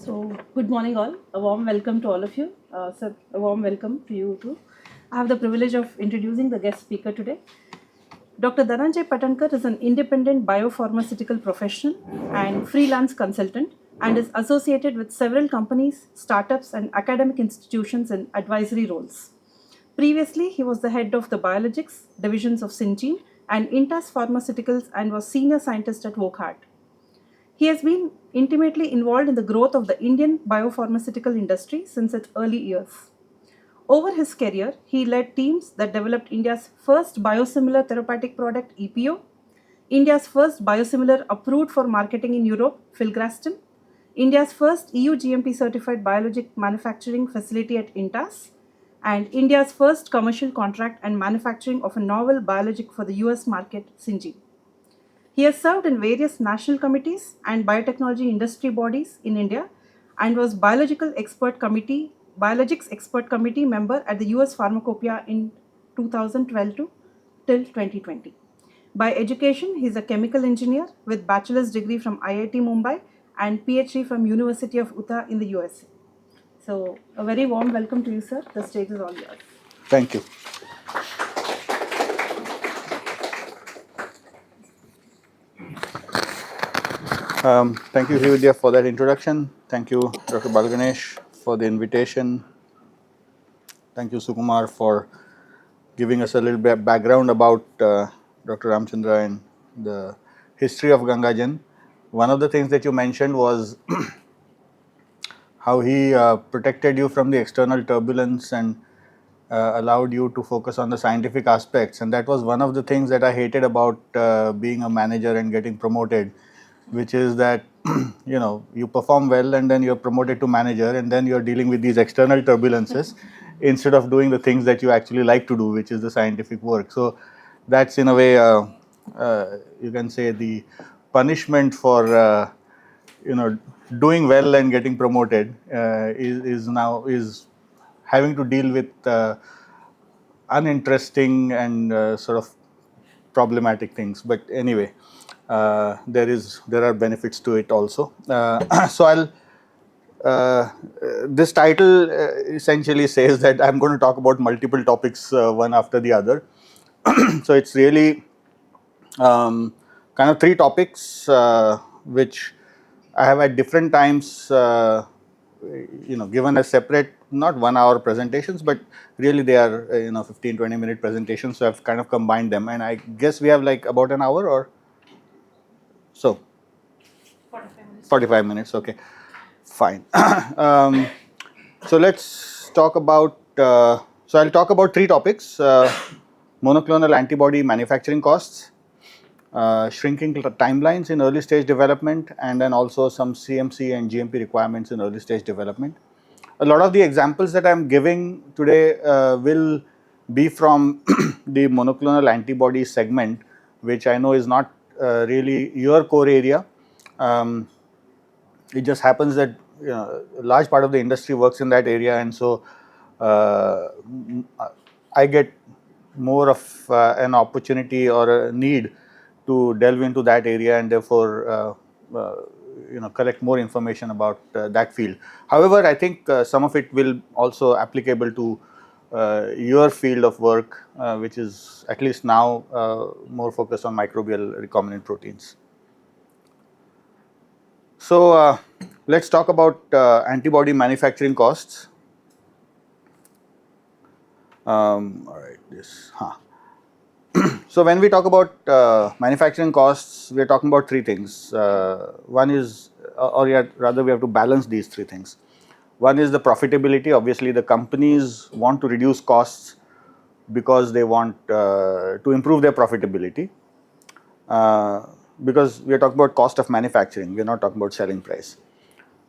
So, good morning, all. A warm welcome to all of you. Sir, a warm welcome to you too. I have the privilege of introducing the guest speaker today. Dr. Dhananjay Patankar is an independent biopharmaceutical professional and freelance consultant and is associated with several companies, startups, and academic institutions in advisory roles. Previously, he was the head of the biologics divisions of Syngene and Intas Pharmaceuticals and was senior scientist at Wockhardt. He has been intimately involved in the growth of the Indian biopharmaceutical industry since its early years. Over his career, he led teams that developed India's first biosimilar therapeutic product, EPO, India's first biosimilar approved for marketing in Europe, Filgrastim, India's first EU GMP certified biologic manufacturing facility at Intas, and India's first commercial contract and manufacturing of a novel biologic for the US market, Syngene. He has served in various national committees and biotechnology industry bodies in India and was biologics expert committee member at the US Pharmacopoeia in 2012 to till 2020. By education, he is a chemical engineer with bachelor's degree from IIT Mumbai and PhD from University of Utah in the USA. So, a very warm welcome to you, sir. The stage is all yours. Thank you. Thank you, Hrividya, for that introduction. Thank you, Dr. Balganesh, for the invitation. Thank you, Sukumar, for giving us a little bit of background about Dr. Ramchandra and the history of Gangajan. One of the things that you mentioned was how he protected you from the external turbulence and allowed you to focus on the scientific aspects. And that was one of the things that I hated about being a manager and getting promoted, which is that you perform well and then you're promoted to manager and then you're dealing with these external turbulences instead of doing the things that you actually like to do, which is the scientific work. So that's in a way, you can say, the punishment for doing well and getting promoted is having to deal with uninteresting and sort of problematic things. But anyway, there are benefits to it also. So this title essentially says that I'm going to talk about multiple topics one after the other. So it's really kind of three topics which I have at different times given as separate, not 1 hour presentations, but really they are 15-20 minute presentations. So I've kind of combined them, and I guess we have like about an hour or so. 45 minutes. 45 minutes, okay, fine. So let's talk about, so I'll talk about three topics: monoclonal antibody manufacturing costs, shrinking timelines in early stage development, and then also some CMC and GMP requirements in early stage development. A lot of the examples that I'm giving today will be from the monoclonal antibody segment, which I know is not really your core area. It just happens that a large part of the industry works in that area, and so I get more of an opportunity or a need to delve into that area, and therefore collect more information about that field. However, I think some of it will also applicable to your field of work, which is at least now more focused on microbial recombinant proteins. So let's talk about antibody manufacturing costs. All right, So when we talk about manufacturing costs, we are talking about three things. One is, or rather we have to balance these three things. One is the profitability. Obviously, the companies want to reduce costs because they want to improve their profitability. Because we are talking about cost of manufacturing, we are not talking about selling price.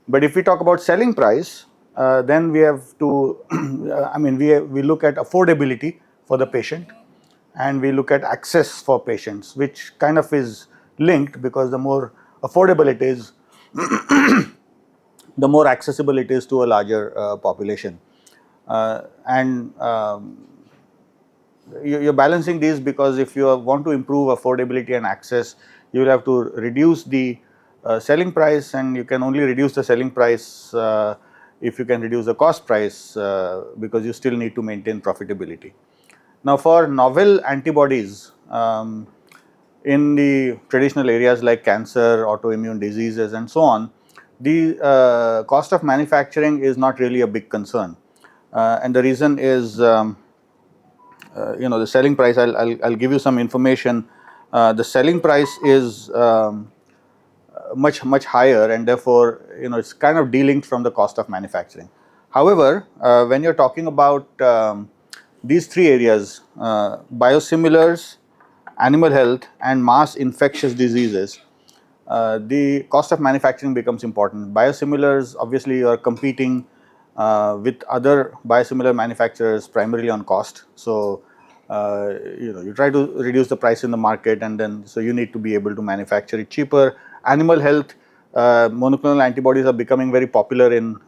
But if we talk about selling price, then we have to, we look at affordability for the patient, and we look at access for patients, which kind of is linked, because the more affordable it is, the more accessible it is to a larger population. You're balancing these, because if you want to improve affordability and access, you will have to reduce the selling price, and you can only reduce the selling price if you can reduce the cost price because you still need to maintain profitability. Now, for novel antibodies, in the traditional areas like cancer, autoimmune diseases and so on, the cost of manufacturing is not really a big concern. And the reason is, the selling price. I'll give you some information. The selling price is much higher, and therefore it's kind of delinked from the cost of manufacturing. However, when you're talking about these three areas, biosimilars, animal health and mass infectious diseases, the cost of manufacturing becomes important. Biosimilars, obviously you are competing with other biosimilar manufacturers primarily on cost. So you try to reduce the price in the market, and then so you need to be able to manufacture it cheaper. Animal health, monoclonal antibodies are becoming very popular in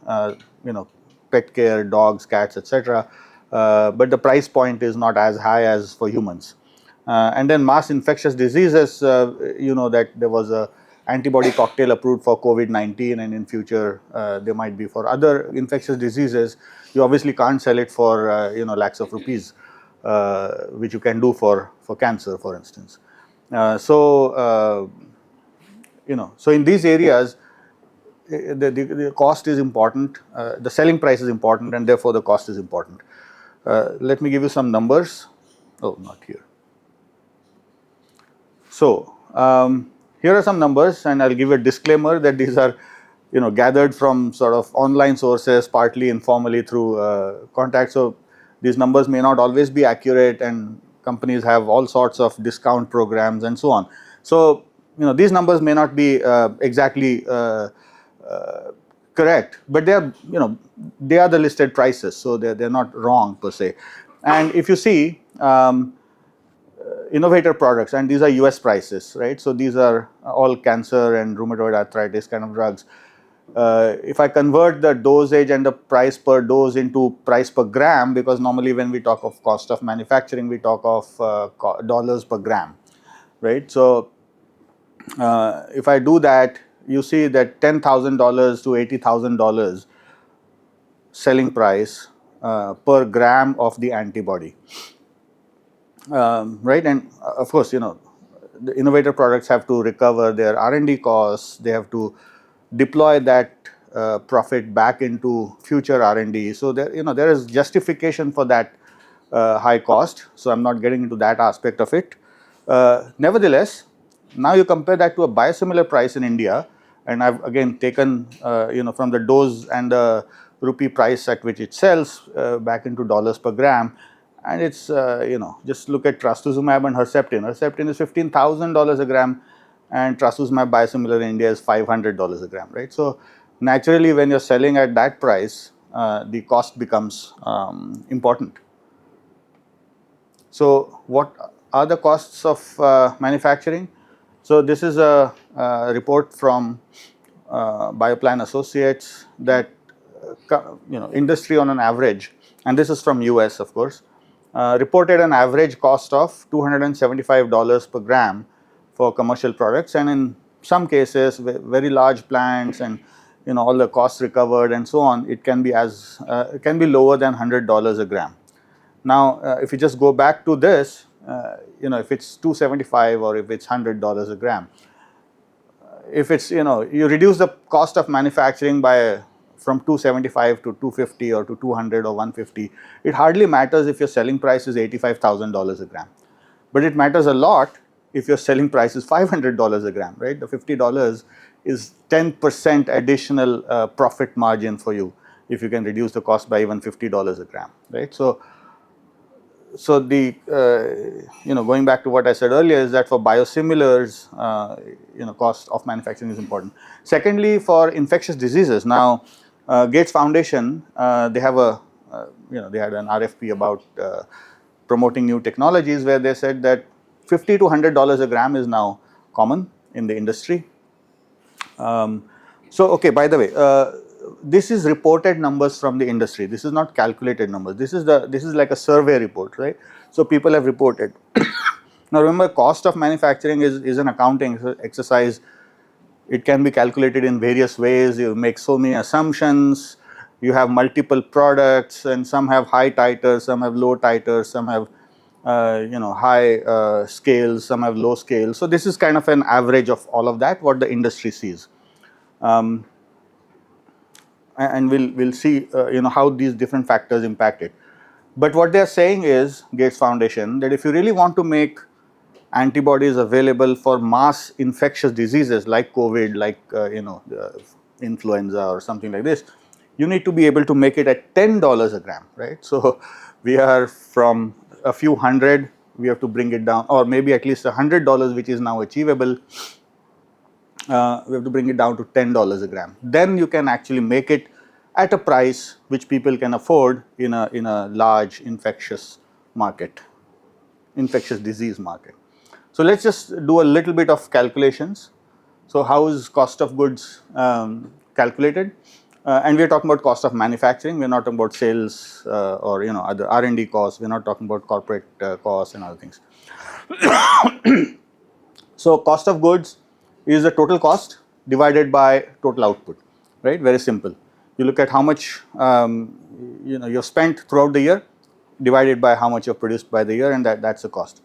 pet care, dogs, cats, etc. But the price point is not as high as for humans. And then mass infectious diseases, that there was a antibody cocktail approved for COVID-19, and in future there might be for other infectious diseases. You obviously can't sell it for lakhs of rupees, which you can do for cancer, for instance. So in these areas, the cost is important, the selling price is important, and therefore the cost is important. Let me give you some numbers. Oh, not here. So here are some numbers, and I'll give a disclaimer that these are gathered from sort of online sources, partly informally through contacts. So these numbers may not always be accurate, and companies have all sorts of discount programs and so on. So these numbers may not be exactly correct, but they are the listed prices, so they're not wrong per se. And if you see, innovator products, and these are US prices, right? So these are all cancer and rheumatoid arthritis kind of drugs. If I convert the dosage and the price per dose into price per gram, because normally when we talk of cost of manufacturing, we talk of dollars per gram, right? So if I do that, you see that $10,000 to $80,000 selling price per gram of the antibody. Right, and of course, the innovator products have to recover their R&D costs. They have to deploy that profit back into future R&D. So there is justification for that high cost. So I'm not getting into that aspect of it. Nevertheless, now you compare that to a biosimilar price in India, and I've again taken from the dose and the rupee price at which it sells back into dollars per gram. And it's, just look at trastuzumab and Herceptin. Herceptin is $15,000 a gram, and trastuzumab biosimilar in India is $500 a gram, right? So naturally, when you're selling at that price, the cost becomes important. So what are the costs of manufacturing? So this is a report from Bioplan Associates that industry on an average, and this is from US, of course, reported an average cost of $275 per gram for commercial products, and in some cases, very large plants and all the costs recovered and so on, it can be lower than $100 a gram. Now, if you just go back to this, if it's 275 or if it's $100 a gram, if it's you reduce the cost of manufacturing by from 275 to 250 or to 200 or 150, it hardly matters if your selling price is $85,000 a gram. But it matters a lot if your selling price is $500 a gram, right? The $50 is 10% additional profit margin for you if you can reduce the cost by even $50 a gram, right? So the going back to what I said earlier is that for biosimilars, cost of manufacturing is important. Secondly, for infectious diseases, now Gates Foundation, they have they had an RFP about promoting new technologies, where they said that $50 to $100 a gram is now common in the industry. So okay, by the way, this is reported numbers from the industry. This is not calculated numbers. This is like a survey report, right? So people have reported. Now remember, cost of manufacturing is an accounting exercise It can be calculated in various ways. You make so many assumptions. You have multiple products, and some have high titers, some have low titers, some have high scales, some have low scales. So this is kind of an average of all of that, what the industry sees. And we'll see how these different factors impact it. But what they are saying is, Gates Foundation, that if you really want to make antibodies available for mass infectious diseases like COVID, like influenza or something like this, you need to be able to make it at $10 a gram, right? So we are from a few hundred, we have to bring it down, or maybe at least $100, which is now achievable. We have to bring it down to $10 a gram. Then you can actually make it at a price which people can afford in a large infectious market, infectious disease market. So let's just do a little bit of calculations. So how is cost of goods calculated? And we are talking about cost of manufacturing. We're not talking about sales or other R&D costs. We're not talking about corporate costs and other things. So cost of goods is the total cost divided by total output, right? Very simple. You look at how much you've spent throughout the year, divided by how much you've produced by the year, and that's the cost.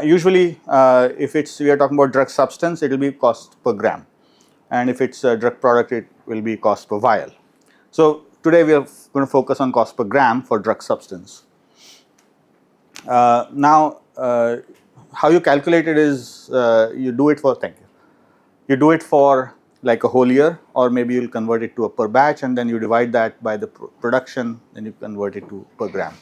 Usually, if we are talking about drug substance, it will be cost per gram, and if it's a drug product, it will be cost per vial. So today we are going to focus on cost per gram for drug substance. Now, how you calculate it is you do it for you do it for like a whole year, or maybe you'll convert it to a per batch, and then you divide that by the production, then you convert it to per gram.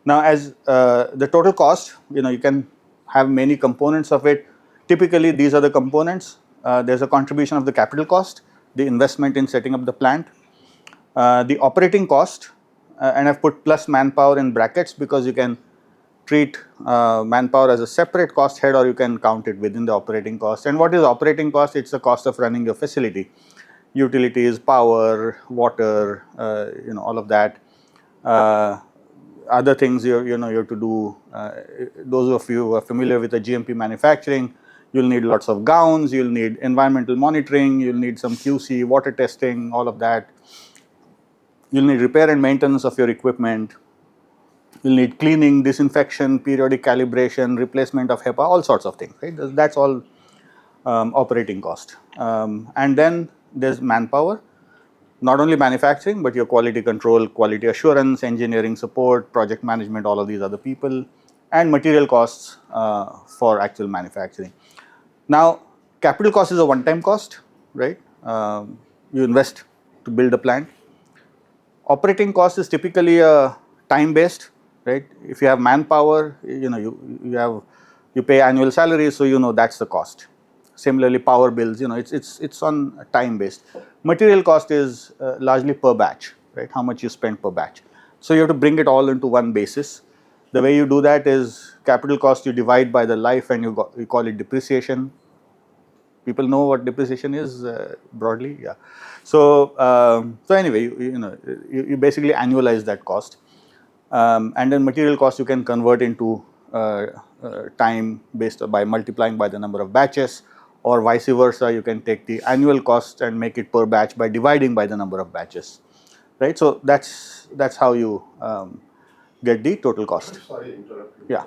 Now, as the total cost, you can have many components of it. Typically, these are the components. There's a contribution of the capital cost, the investment in setting up the plant, the operating cost, and I've put plus manpower in brackets because you can treat manpower as a separate cost head, or you can count it within the operating cost. And what is operating cost? It's the cost of running your facility, utilities, power, water, all of that. Other things you have to do. Those of you who are familiar with the GMP manufacturing, you'll need lots of gowns, you'll need environmental monitoring, you'll need some QC, water testing, all of that. You'll need repair and maintenance of your equipment. You'll need cleaning, disinfection, periodic calibration, replacement of HEPA, all sorts of things, right? That's all operating cost. And then there's manpower, not only manufacturing, but your quality control, quality assurance, engineering support, project management, all of these other people, and material costs for actual manufacturing. Now, capital cost is a one-time cost, right? You invest to build a plant. Operating cost is typically a time-based, right? If you have manpower, you pay annual salaries, so that's the cost. Similarly, power bills, it's on time-based. Material cost is largely per batch, right? How much you spend per batch. So you have to bring it all into one basis. The way you do that is capital cost you divide by the life, and you call it depreciation. People know what depreciation is broadly, yeah. So anyway, you basically annualize that cost, and then material cost you can convert into time based by multiplying by the number of batches, or vice versa. You can take the annual cost and make it per batch by dividing by the number of batches, right? So that's how you get the total cost. Sorry to interrupt you. Yeah.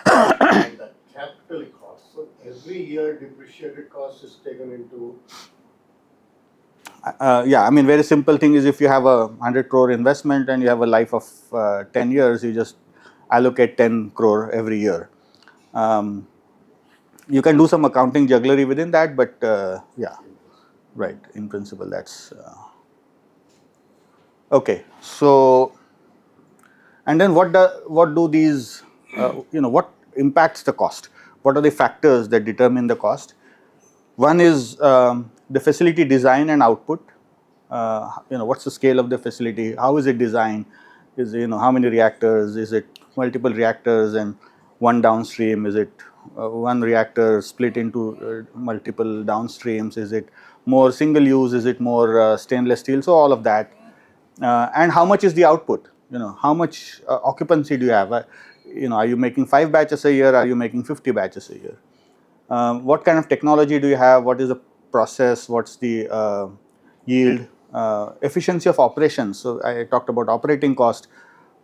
And the capital cost. So every year depreciated cost is taken into. Yeah, I mean, very simple thing is if you have a 100 crore investment and you have a life of 10 years, you just allocate 10 crore every year. You can do some accounting jugglery within that, but yeah, right, in principle, that's okay. So, and then what do these, what impacts the cost? What are the factors that determine the cost? One is the facility design and output. What's the scale of the facility? How is it designed? Is how many reactors? Is it multiple reactors and one downstream? Is it one reactor split into multiple downstreams? Is it more single use? Is it more stainless steel? So all of that. And how much is the output? How much occupancy do you have? Are you making 5 batches a year? Are you making 50 batches a year? What kind of technology do you have? What is the process, what's the yield, efficiency of operations. So I talked about operating cost.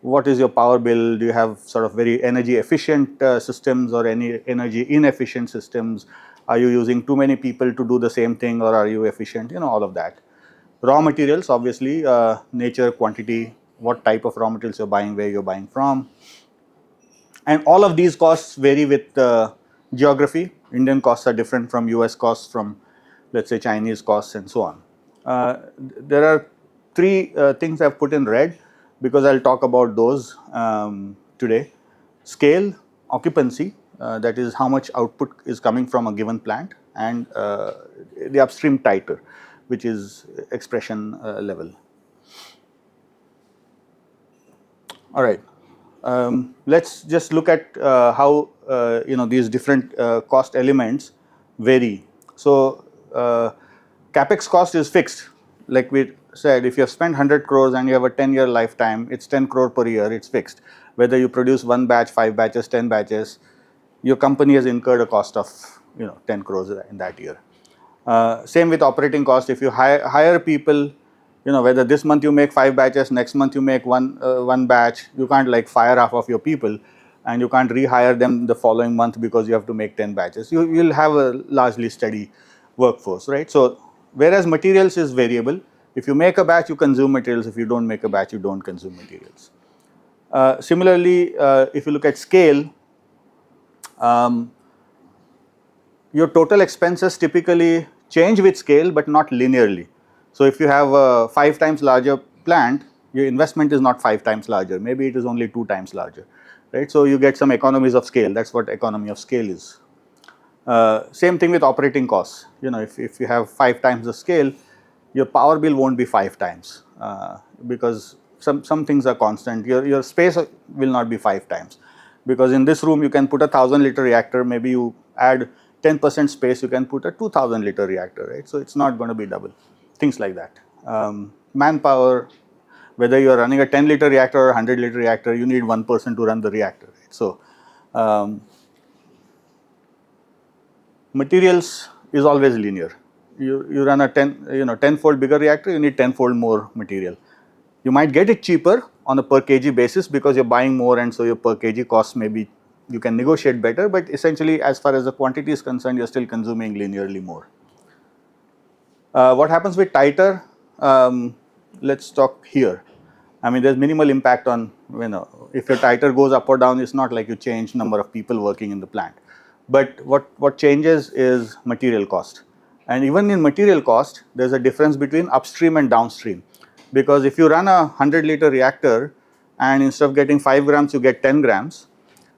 What is your power bill? Do you have sort of very energy efficient systems or any energy inefficient systems? Are you using too many people to do the same thing, or are you efficient? All of that. Raw materials, obviously, nature, quantity, what type of raw materials you're buying, where you're buying from. And all of these costs vary with geography. Indian costs are different from US costs, from let's say Chinese costs, and so on. There are three things I've put in red because I'll talk about those today. Scale, occupancy, that is how much output is coming from a given plant, and the upstream titer, which is expression level. All right. Let's just look at how these different cost elements vary. So capex cost is fixed. Like we said, if you have spent 100 crores and you have a 10-year lifetime, it's 10 crore per year. It's fixed. Whether you produce one batch, 5 batches, 10 batches, your company has incurred a cost of 10 crores in that year. Same with operating cost. If you hire people, whether this month you make 5 batches, next month you make one batch, you can't like fire half of your people, and you can't rehire them the following month because you have to make 10 batches. You'll have a largely steady workforce, right? So whereas materials is variable, if you make a batch, you consume materials. If you don't make a batch, you don't consume materials. Similarly, if you look at scale, your total expenses typically change with scale, but not linearly. So if you have a 5 times larger plant, your investment is not 5 times larger. Maybe it is only 2 times larger, right? So you get some economies of scale. That's what economy of scale is. Same thing with operating costs. If you have 5 times the scale, your power bill won't be 5 times because some things are constant. Your space will not be 5 times, because in this room you can put a 1,000-liter reactor. Maybe you add 10% space, you can put a 2,000-liter reactor, right? So it's not going to be double. Things like that. Manpower, whether you are running a 10-liter reactor or a 100-liter reactor, you need one person to run the reactor, right? So materials is always linear. You run a 10-fold bigger reactor, you need 10-fold more material. You might get it cheaper on a per kg basis because you're buying more, and so your per kg cost maybe you can negotiate better, but essentially as far as the quantity is concerned, you're still consuming linearly more. What happens with titer? Let's talk here. I mean, there's minimal impact on, if your titer goes up or down, it's not like you change number of people working in the plant. But what changes is material cost. And even in material cost, there's a difference between upstream and downstream. Because if you run a 100-liter reactor and instead of getting 5 grams, you get 10 grams,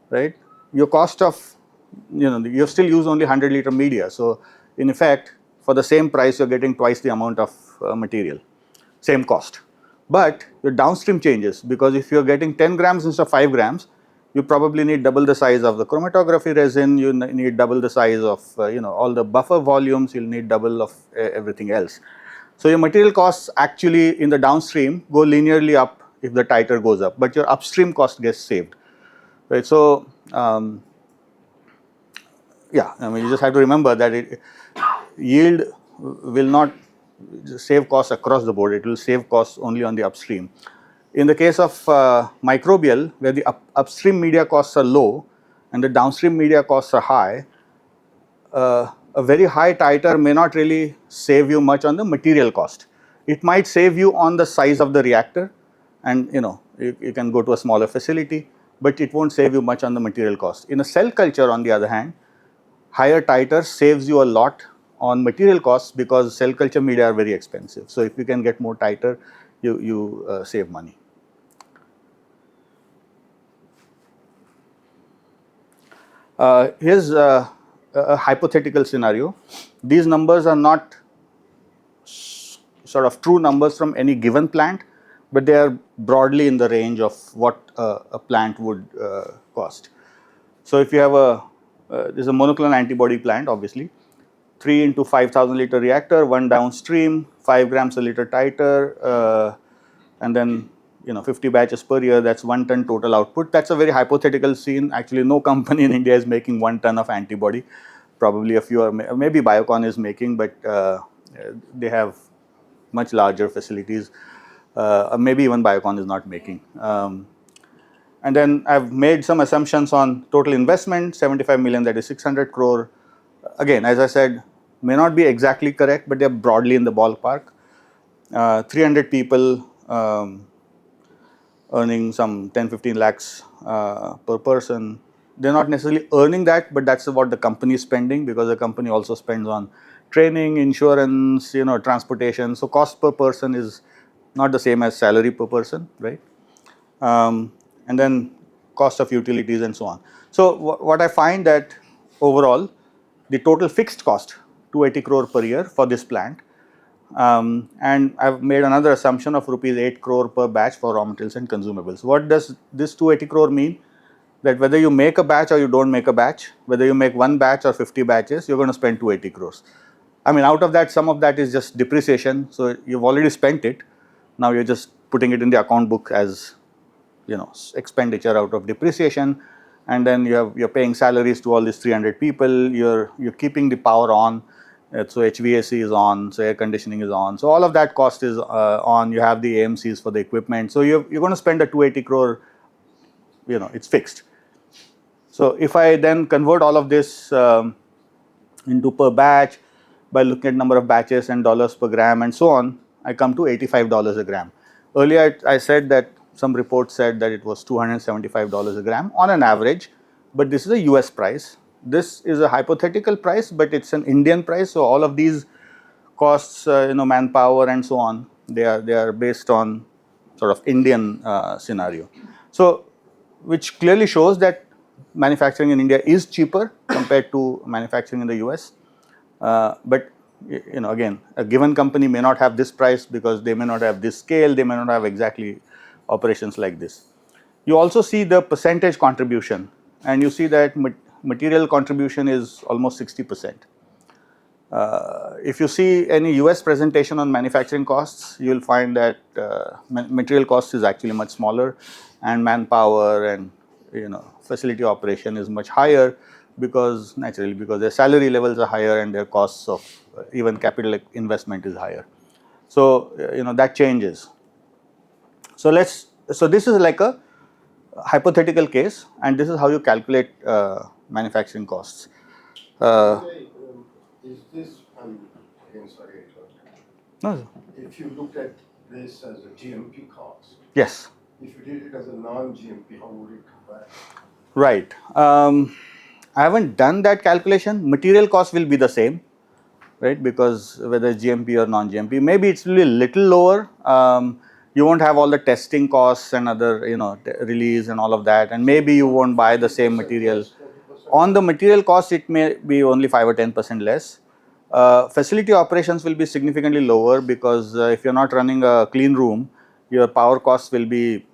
right? Your cost of, you still use only 100-liter media. So in effect, for the same price, you're getting twice the amount of material, same cost. But your downstream changes, because if you're getting 10 grams instead of 5 grams, you probably need double the size of the chromatography resin, you need double the size of all the buffer volumes, you'll need double of everything else. So your material costs actually in the downstream go linearly up if the titer goes up, but your upstream cost gets saved, right? So yeah, I mean, you just have to remember that yield will not save costs across the board. It will save costs only on the upstream. In the case of microbial, where the upstream media costs are low and the downstream media costs are high, a very high titer may not really save you much on the material cost. It might save you on the size of the reactor, and you can go to a smaller facility, but it won't save you much on the material cost. In a cell culture, on the other hand, higher titer saves you a lot on material costs because cell culture media are very expensive. So if you can get more titer, you save money. Here's a hypothetical scenario. These numbers are not sort of true numbers from any given plant, but they are broadly in the range of what a plant would cost. So if you have this is a monoclonal antibody plant, obviously, 3 into 5,000 liter reactor, 1 downstream, 5 grams a liter titer, and then 50 batches per year, that's 1 ton total output. That's a very hypothetical scene. Actually, no company in India is making 1 ton of antibody probably a few, maybe Biocon is making, but they have much larger facilities. Maybe even Biocon is not making. And then I've made some assumptions on total investment, 75 million, that is 600 crore. Again, as I said, may not be exactly correct, but they're broadly in the ballpark. 300 people earning some 10-15 lakhs per person. They're not necessarily earning that, but that's what the company is spending, because the company also spends on training, insurance, transportation. So cost per person is not the same as salary per person, right? And then cost of utilities and so on. So what I find that overall, the total fixed cost, 280 crore per year for this plant. And I've made another assumption of rupees 8 crore per batch for raw materials and consumables. What does this 280 crore mean? That whether you make a batch or you don't make a batch, whether you make one batch or 50 batches, you're going to spend 280 crores. I mean, out of that, some of that is just depreciation. So you've already spent it. Now you're just putting it in the account book as, expenditure out of depreciation. And then you're paying salaries to all these 300 people. You're keeping the power on. So HVAC is on, so air conditioning is on. So all of that cost is on. You have the AMCs for the equipment. So you're going to spend a 280 crore, it's fixed. So if I then convert all of this into per batch by looking at number of batches and dollars per gram and so on, I come to $85 a gram. Earlier I said that some reports said that it was $275 a gram on an average, but this is a US price. This is a hypothetical price, but it's an Indian price. So all of these costs, manpower and so on, they are based on sort of Indian scenario. So which clearly shows that manufacturing in India is cheaper compared to manufacturing in the US. But again, a given company may not have this price because they may not have this scale, they may not have exactly operations like this. You also see the percentage contribution, and you see that material contribution is almost 60%. If you see any US presentation on manufacturing costs, you will find that material cost is actually much smaller, and manpower and facility operation is much higher, because their salary levels are higher and their costs of even capital investment is higher. So that changes. So this is like a hypothetical case, and this is how you calculate manufacturing costs. Is this, again, sorry, I interrupted. No. If you looked at this as a GMP cost, Yes. if you did it as a non-GMP, how would it compare? Right. I haven't done that calculation. Material cost will be the same, right? Because whether it's GMP or non-GMP, maybe it's really a little lower. You won't have all the testing costs and other, release and all of that, and maybe you won't buy the same material. 20%? On the material cost, it may be only 5 or 10% less. Facility operations will be significantly lower, because if you're not running a clean room, your power costs will be,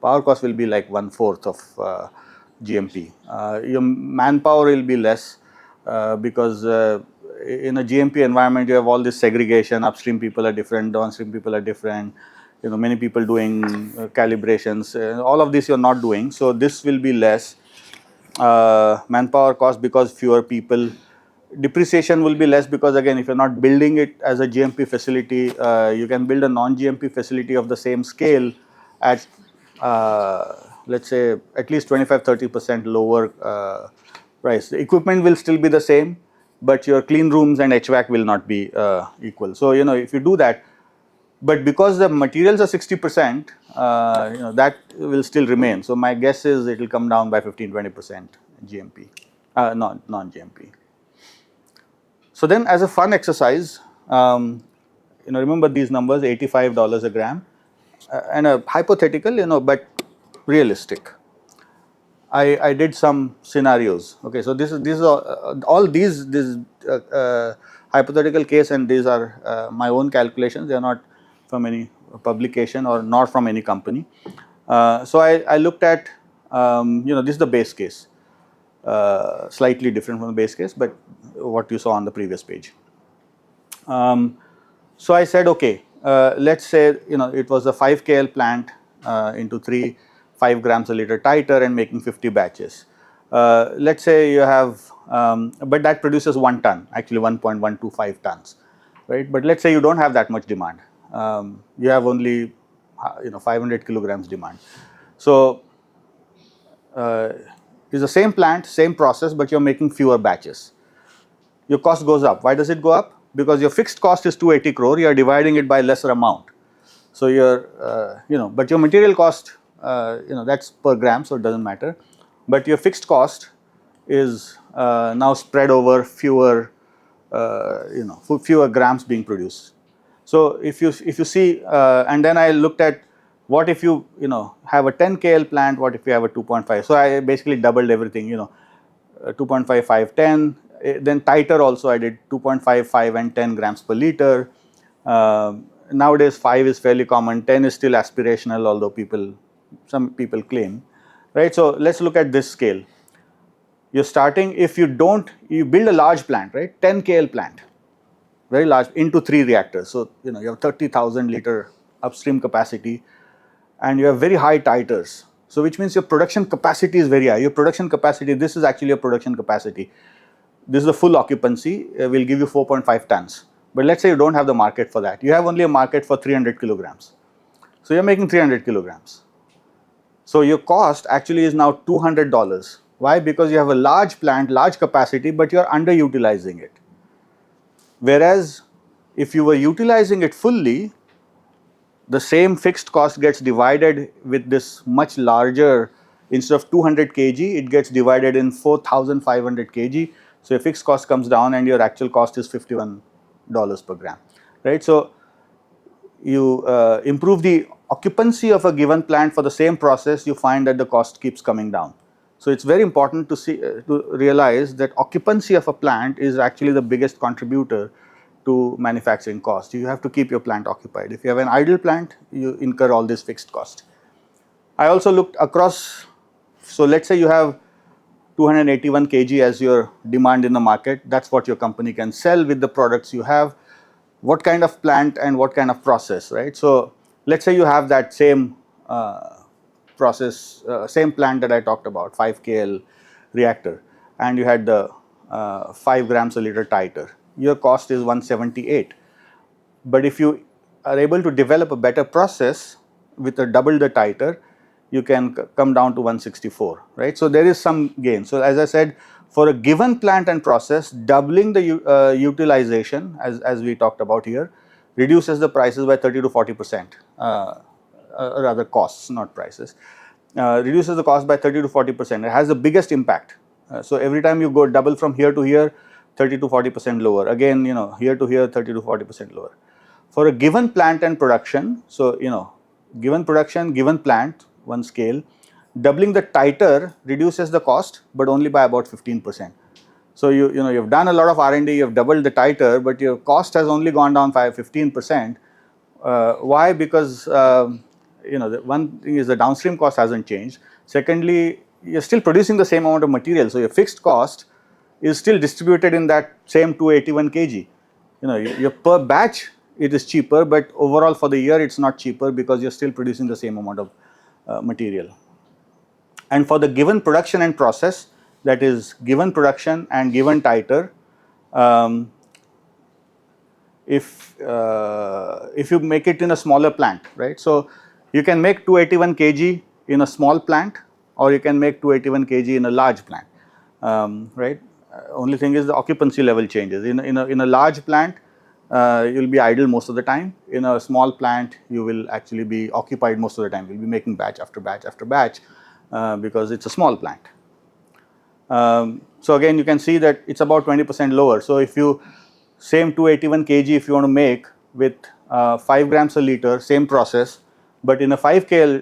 like 1/4 of GMP. Your manpower will be less, because in a GMP environment you have all this segregation. Upstream people are different, downstream people are different. Many people doing calibrations. All of this you're not doing, so this will be less. Manpower cost, because fewer people. Depreciation will be less, because again, if you're not building it as a GMP facility, you can build a non-GMP facility of the same scale at let's say at least 25-30% lower price. The equipment will still be the same, but your clean rooms and HVAC will not be equal. So if you do that, but because the materials are 60%, that will still remain. So my guess is it will come down by 15-20% GMP, non-GMP. So then, as a fun exercise, remember these numbers: $85 a gram, and a hypothetical, but realistic. I did some scenarios. Okay, so this is all these hypothetical case, and these are my own calculations. They are not from any publication or not from any company. So I looked at this is the base case, slightly different from the base case, but what you saw on the previous page. So I said, okay, let's say it was a 5 KL plant into 5 grams a liter titer and making 50 batches. let's say you have, but that produces 1 ton, actually 1.125 tons, right? But let's say you don't have that much demand. You have only 500 kilograms demand. So it's the same plant, same process, but you're making fewer batches. Your cost goes up. Why does it go up? Because your fixed cost is 280 crore, you are dividing it by lesser amount. So your, but your material cost, that's per gram, so it doesn't matter. But your fixed cost is now spread over fewer, fewer grams being produced. So if you see, and then I looked at what if you have a 10 KL plant, what if you have a 2.5? So I basically doubled everything, 2.5, 5, 10. Then tighter also I did 2.5, 5 and 10 grams per liter. Nowadays 5 is fairly common, 10 is still aspirational, although some people claim, right? So let's look at this scale. You're starting, if you build a large plant, right? 10 KL plant, very large, into 3 reactors. So, you have 30,000 liter upstream capacity and you have very high titers. So, which means your production capacity is very high. Your production capacity, this is actually your production capacity. This is the full occupancy, will give you 4.5 tons. But let's say you don't have the market for that. You have only a market for 300 kilograms. So, you're making 300 kilograms. So, your cost actually is now $200. Why? Because you have a large plant, large capacity, but you're underutilizing it. Whereas, if you were utilizing it fully, the same fixed cost gets divided with this much larger, instead of 200 kg, it gets divided in 4,500 kg. So your fixed cost comes down and your actual cost is $51 per gram, right? So you improve the occupancy of a given plant for the same process, you find that the cost keeps coming down. So it's very important to realize that occupancy of a plant is actually the biggest contributor to manufacturing cost. You have to keep your plant occupied. If you have an idle plant, you incur all this fixed cost. I also looked across, so let's say you have 281 kg as your demand in the market, that's what your company can sell with the products you have. What kind of plant and what kind of process, right? So let's say you have that same process, same plant that I talked about, 5 KL reactor, and you had the 5 grams a liter titer. Your cost is 178. But if you are able to develop a better process with a double the titer, you can come down to 164, right? So there is some gain. So as I said, for a given plant and process, doubling the utilization, as we talked about here, reduces the prices by 30 to 40%, rather costs, not prices. Reduces the cost by 30 to 40%. It has the biggest impact. So every time you go double from here to here, 30 to 40% lower. Again, here to here, 30 to 40% lower. For a given plant and production, so given production, given plant, one scale, doubling the titer reduces the cost, but only by about 15%. So you've done a lot of R&D, you've doubled the titer, but your cost has only gone down by 15%. Why? Because the one thing is the downstream cost hasn't changed. Secondly, you're still producing the same amount of material, so your fixed cost is still distributed in that same 281 kg. Your per batch it is cheaper, but overall for the year it's not cheaper because you're still producing the same amount of material. And for the given production and process, that is given production and given titer, if you make it in a smaller plant, right? So you can make 281 kg in a small plant, or you can make 281 kg in a large plant, right? Only thing is the occupancy level changes. In a large plant, you'll be idle most of the time. In a small plant, you will actually be occupied most of the time. You'll be making batch after batch after batch because it's a small plant. So again, you can see that it's about 20% lower. So if you same 281 kg, if you want to make with 5 grams a liter, same process, but in a 5 kl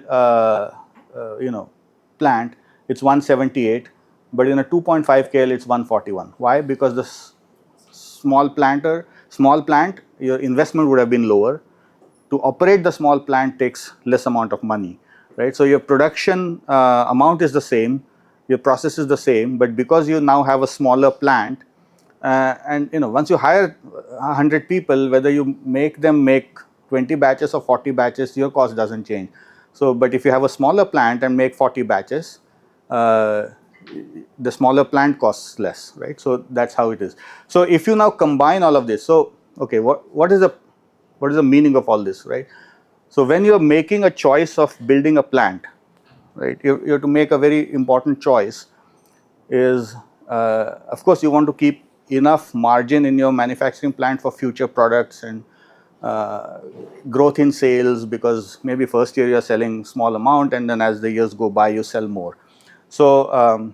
plant, it's 178, but in a 2.5 kl, it's 141. Why? Because the small plant, your investment would have been lower. To operate the small plant takes less amount of money, right? So your production amount is the same, your process is the same, but because you now have a smaller plant, and once you hire 100 people, whether you make them make 20 batches or 40 batches, your cost doesn't change. So, but if you have a smaller plant and make 40 batches, the smaller plant costs less, right? So that's how it is. So if you now combine all of this, so okay, what is the meaning of all this, right? So when you are making a choice of building a plant, right, you have to make a very important choice. Is of course you want to keep enough margin in your manufacturing plant for future products and growth in sales, because maybe first year you are selling small amount and then as the years go by you sell more. So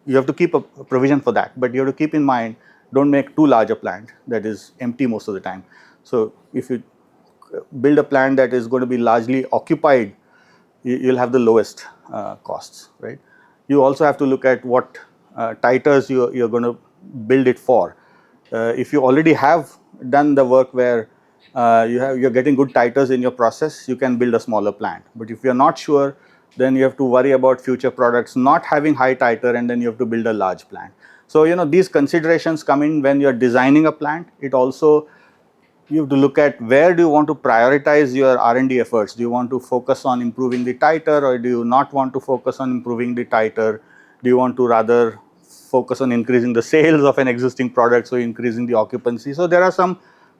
you have to keep a provision for that, but you have to keep in mind, don't make too large a plant that is empty most of the time. So if you build a plant that is going to be largely occupied, you'll have the lowest costs, right? You also have to look at what titers you're going to build it for. If you already have done the work where you're getting good titers in your process, you can build a smaller plant. But if you're not sure, then you have to worry about future products not having high titer, and then you have to build a large plant. So these considerations come in when you're designing a plant. It also, you have to look at where do you want to prioritize your R&D efforts. Do you want to focus on improving the titer, or do you not want to focus on improving the titer? Do you want to rather focus on increasing the sales of an existing product, so increasing the occupancy? So there are some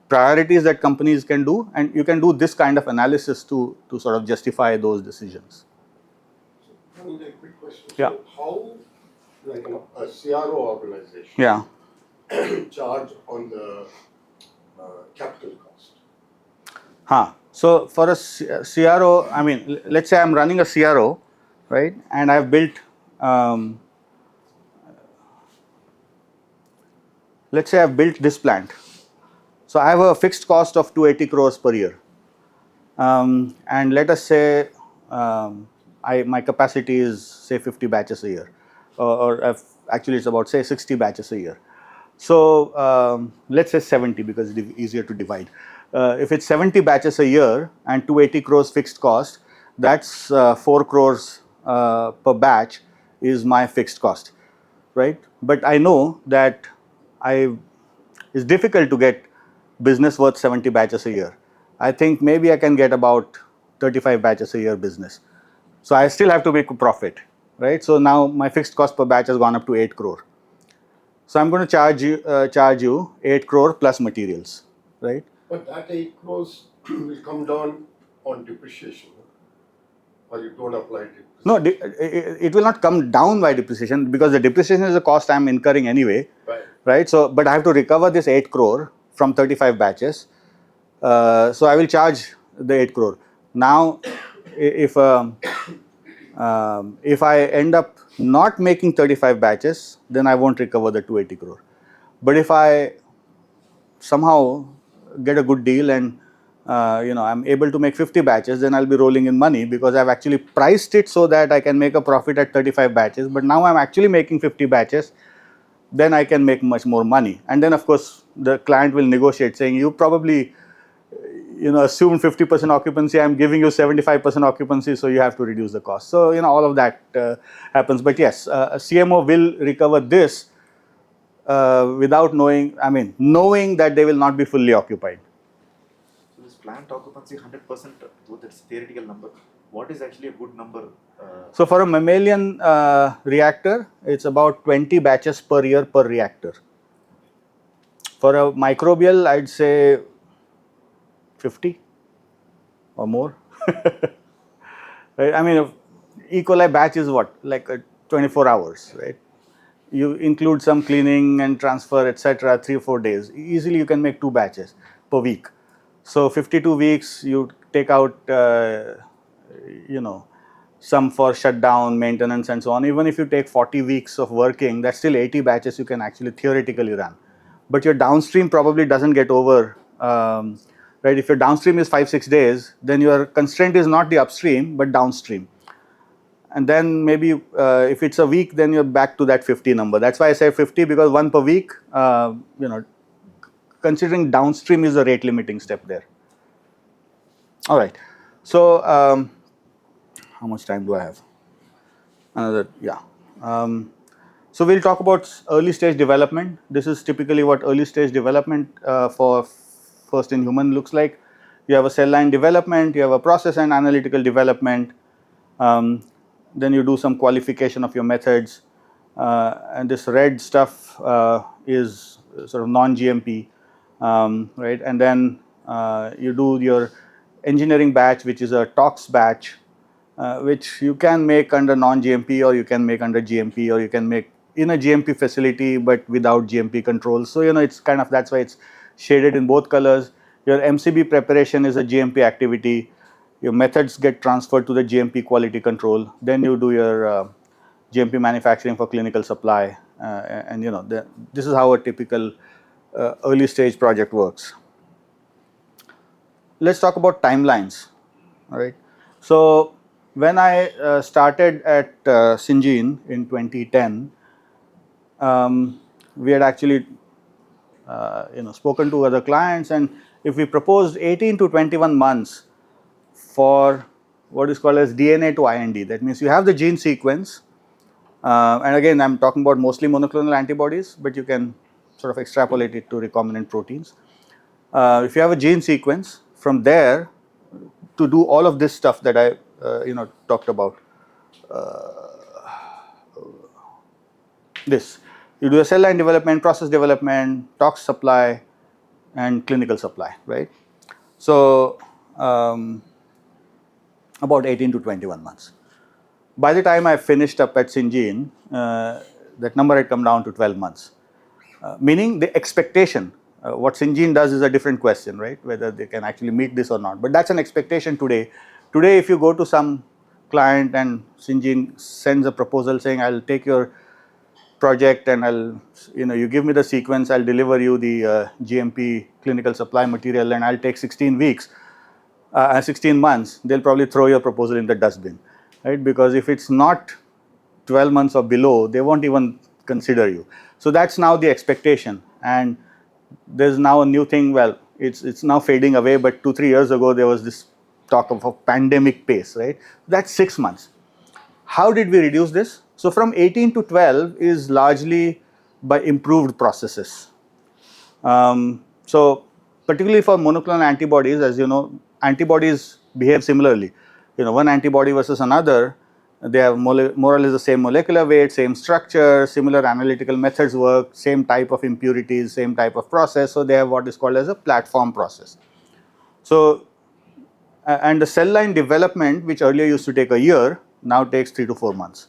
priorities that companies can do, and you can do this kind of analysis to sort of justify those decisions. A quick question. Yeah. So how, like a CRO organization, Yeah. charge on the capital cost? So for a CRO, I mean, let's say I'm running a CRO, right? And I've built, let's say I've built this plant. So I have a fixed cost of 280 crores per year. And let us say my capacity is say 50 batches a year, or actually it's about say 60 batches a year. So let's say 70, because it's easier to divide. If it's 70 batches a year and 280 crores fixed cost, that's 4 crores per batch is my fixed cost, right? But I know that it's difficult to get business worth 70 batches a year. I think maybe I can get about 35 batches a year business. So I still have to make a profit, right? So now my fixed cost per batch has gone up to 8 crore. So I'm going to charge you 8 crore plus materials, right? But that 8 crores will come down on depreciation, or you don't apply it? No, it will not come down by depreciation, because the depreciation is a cost I'm incurring anyway, right? So, but I have to recover this 8 crore from 35 batches. So I will charge the 8 crore. Now, if I end up not making 35 batches, then I won't recover the 280 crore. But if I somehow get a good deal and I'm able to make 50 batches, then I'll be rolling in money, because I've actually priced it so that I can make a profit at 35 batches. But now I'm actually making 50 batches, then I can make much more money. And then of course the client will negotiate, saying you probably assume 50% occupancy, I'm giving you 75% occupancy, so you have to reduce the cost. So all of that happens. But yes, a CMO will recover this without knowing that they will not be fully occupied. So this plant occupancy 100%, though that's theoretical number, what is actually a good number? So for a mammalian reactor, it's about 20 batches per year per reactor. For a microbial, I'd say 50 or more. Right? I mean, E. coli batch is what, like 24 hours, right? You include some cleaning and transfer, etc., 3 or 4 days. Easily you can make 2 batches per week. So 52 weeks, you take out, some for shutdown, maintenance, and so on. Even if you take 40 weeks of working, that's still 80 batches you can actually theoretically run. But your downstream probably doesn't get over, right? If your downstream is 5-6 days, then your constraint is not the upstream, but downstream. And then maybe if it's a week, then you're back to that 50 number. That's why I say 50, because 1 per week, considering downstream is the rate limiting step there. All right. So how much time do I have? Another, yeah. So we'll talk about early stage development. This is typically what early stage development for first in human looks like. You have a cell line development, you have a process and analytical development. then you do some qualification of your methods, and this red stuff is sort of non-GMP, right? And then you do your engineering batch, which is a tox batch, which you can make under non-GMP, or you can make under GMP, or you can make in a GMP facility but without GMP controls. So it's kind of, that's why it's shaded in both colors. Your MCB preparation is a GMP activity. Your methods get transferred to the GMP quality control. Then you do your GMP manufacturing for clinical supply, and this is how a typical early stage project works. Let's talk about timelines. All right. So when I started at Syngene in 2010, we had actually spoken to other clients, and if we proposed 18 to 21 months for what is called as DNA to IND, that means you have the gene sequence, and again I'm talking about mostly monoclonal antibodies, but you can sort of extrapolate it to recombinant proteins. If you have a gene sequence, from there to do all of this stuff that I talked about, this, you do a cell line development, process development, tox supply, and clinical supply, right? So about 18 to 21 months. By the time I finished up at Syngene, that number had come down to 12 months. Meaning the expectation, what Syngene does is a different question, right? Whether they can actually meet this or not. But that's an expectation today. Today, if you go to some client and Syngene sends a proposal saying, I'll take your project and I'll, you give me the sequence, I'll deliver you the GMP clinical supply material, and I'll take 16 weeks, 16 months, they'll probably throw your proposal in the dustbin, right? Because if it's not 12 months or below, they won't even consider you. So that's now the expectation, and there's now a new thing. Well, it's now fading away, but 2-3 years ago there was this talk of a pandemic pace, right? That's 6 months. How did we reduce this? So from 18 to 12 is largely by improved processes. So particularly for monoclonal antibodies, as you know, antibodies behave similarly. One antibody versus another, they have more or less the same molecular weight, same structure, similar analytical methods work, same type of impurities, same type of process. So they have what is called as a platform process. So, and the cell line development, which earlier used to take a year, now takes 3 to 4 months.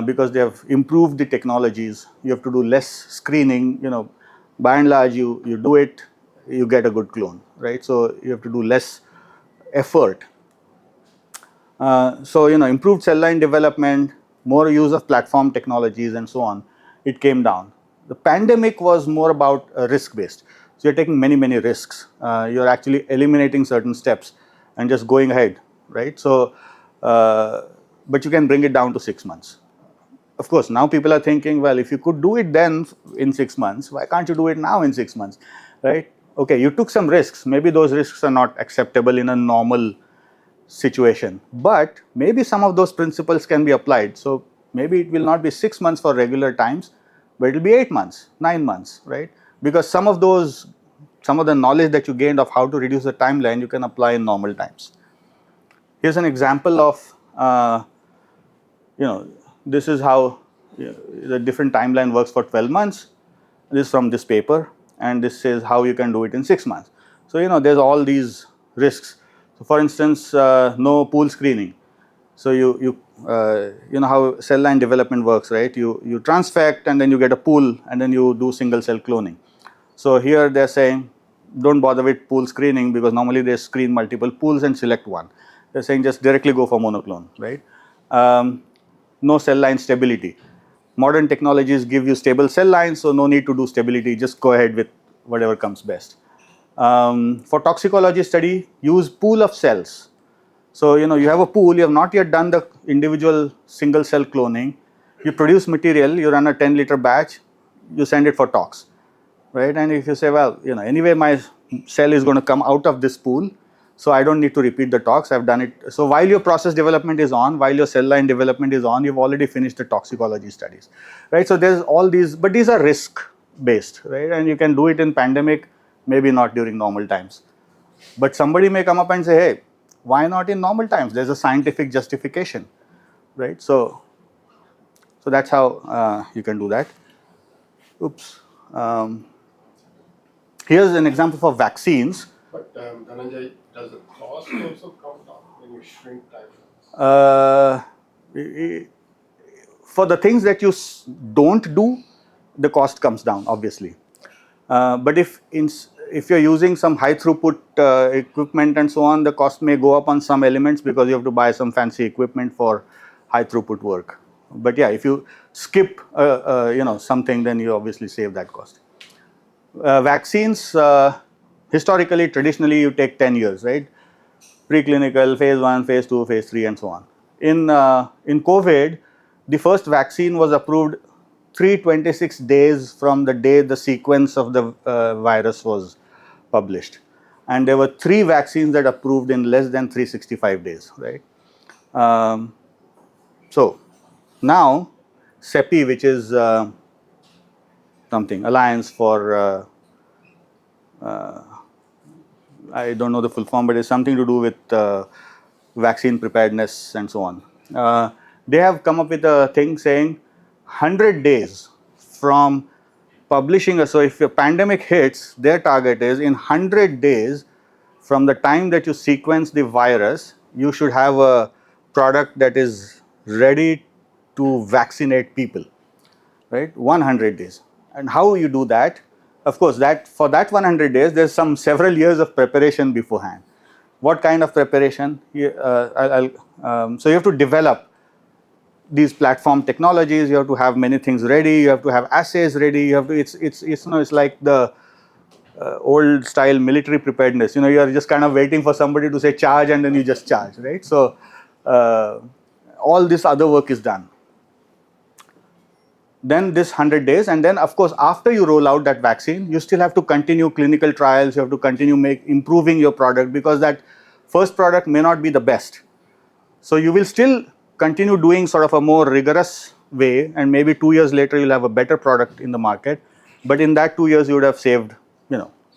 Because they have improved the technologies. You have to do less screening. By and large, you do it, you get a good clone, right? So you have to do less effort. So improved cell line development, more use of platform technologies, and so on. It came down. The pandemic was more about risk based. So you're taking many risks. You're actually eliminating certain steps and just going ahead, right? So, but you can bring it down to 6 months. Of course, now people are thinking, well, if you could do it then in 6 months, why can't you do it now in 6 months, right? Okay, you took some risks. Maybe those risks are not acceptable in a normal situation, but maybe some of those principles can be applied. So maybe it will not be 6 months for regular times, but it will be 8 months, 9 months, right? Because some of the knowledge that you gained of how to reduce the timeline, you can apply in normal times. Here's an example of, this is how the different timeline works for 12 months. This is from this paper, and this is how you can do it in 6 months. So, there's all these risks. So, for instance, no pool screening. So, you know how cell line development works, right? You transfect, and then you get a pool, and then you do single cell cloning. So, here they're saying, don't bother with pool screening, because normally they screen multiple pools and select one. They're saying just directly go for monoclone, right? No cell line stability. Modern technologies give you stable cell lines, so no need to do stability, just go ahead with whatever comes best. For toxicology study, use pool of cells. So, you have a pool, you have not yet done the individual single cell cloning, you produce material, you run a 10-liter batch, you send it for tox, right? And if you say, well, anyway my cell is going to come out of this pool, so I don't need to repeat the tox, I've done it. So while your process development is on, while your cell line development is on, you've already finished the toxicology studies, right? So there's all these, but these are risk based, right? And you can do it in pandemic, maybe not during normal times. But somebody may come up and say, hey, why not in normal times? There's a scientific justification, right? So that's how you can do that. Oops. Here's an example for vaccines. But Dhananjay, does the cost also come down when you shrink timelines? For the things that you don't do, the cost comes down, obviously. But if you're using some high throughput equipment and so on, the cost may go up on some elements because you have to buy some fancy equipment for high throughput work. But yeah, if you skip something, then you obviously save that cost. Vaccines, historically, traditionally, you take 10 years, right? Preclinical, phase 1, phase 2, phase 3, and so on. In COVID, the first vaccine was approved 326 days from the day the sequence of the virus was published, and there were 3 vaccines that approved in less than 365 days, right? So now CEPI, which is something Alliance for I don't know the full form, but it's something to do with vaccine preparedness and so on. They have come up with a thing saying 100 days from publishing. So if a pandemic hits, their target is in 100 days from the time that you sequence the virus, you should have a product that is ready to vaccinate people, right? 100 days. And how you do that? Of course, that for that 100 days, there's some several years of preparation beforehand. What kind of preparation? So you have to develop these platform technologies. You have to have many things ready. You have to have assays ready. You have to. It's like the old style military preparedness. You are just kind of waiting for somebody to say charge, and then you just charge, right? So all this other work is done. Then this 100 days, and then of course after you roll out that vaccine, you still have to continue clinical trials. You have to continue improving your product, because that first product may not be the best. So you will still continue doing sort of a more rigorous way, and maybe 2 years later you'll have a better product in the market. But in that 2 years you would have saved,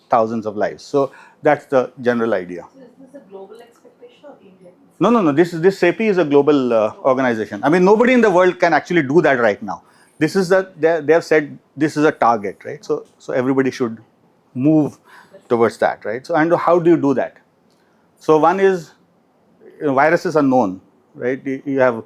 thousands of lives. So that's the general idea. So is this a global expectation or Indian? No. This CEPI is a global organization. I mean, nobody in the world can actually do that right now. This is they have said this is a target, right? So everybody should move towards that, right? So, and how do you do that? So one is, viruses are known, right? You have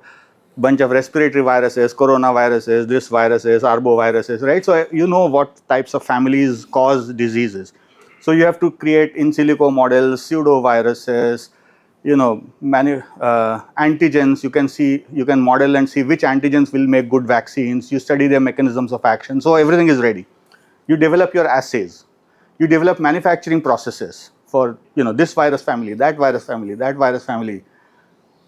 bunch of respiratory viruses, coronaviruses, this viruses, arboviruses, right? So you know what types of families cause diseases. So you have to create in silico models, pseudoviruses, antigens. You can model and see which antigens will make good vaccines. You study their mechanisms of action. So everything is ready. You develop your assays. You develop manufacturing processes for, this virus family, that virus family, that virus family.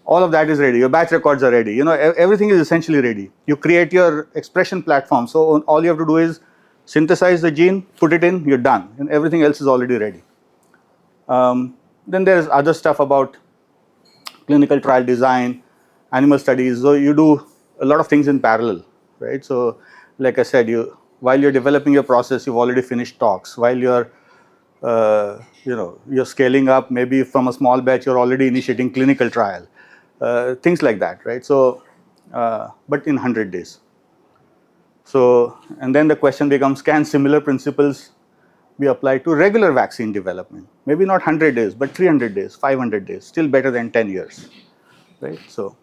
All of that is ready. Your batch records are ready. Everything is essentially ready. You create your expression platform. So all you have to do is synthesize the gene, put it in, you're done, and everything else is already ready. Then there is other stuff about clinical trial design, animal studies. So you do a lot of things in parallel, right? So like I said, while you're developing your process, you've already finished talks. While you're you're scaling up, maybe from a small batch, you're already initiating clinical trial, things like that, right? So, but in 100 days. So, and then the question becomes, can similar principles be applied to regular vaccine development? Maybe not 100 days, but 300 days, 500 days, still better than 10 years, right? So,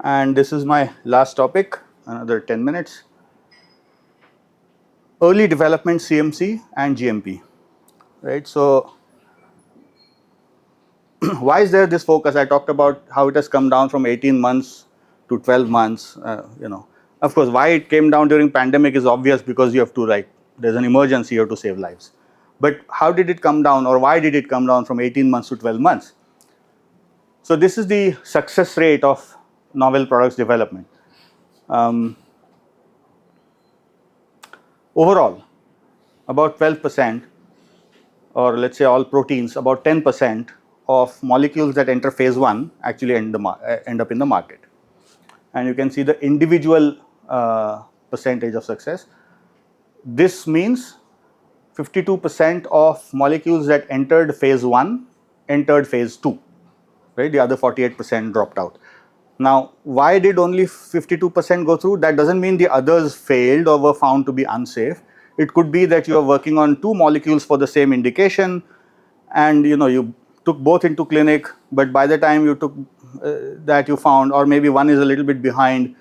and this is my last topic, another 10 minutes. Early development CMC and GMP, right? So, why is there this focus? I talked about how it has come down from 18 months to 12 months. Of course, why it came down during pandemic is obvious, because you have to, there's an emergency, you have to save lives. But how did it come down, or why did it come down from 18 months to 12 months? So this is the success rate of novel products development. Overall, about 12%, or let's say all proteins, about 10% of molecules that enter phase 1 actually end up in the market. And you can see the individual percentage of success. This means 52% of molecules that entered phase 1 entered phase 2, right? The other 48% dropped out. Now, why did only 52% go through? That doesn't mean the others failed or were found to be unsafe. It could be that you are working on two molecules for the same indication, and you took both into clinic, but by the time you took that, you found, or maybe one is a little bit behind,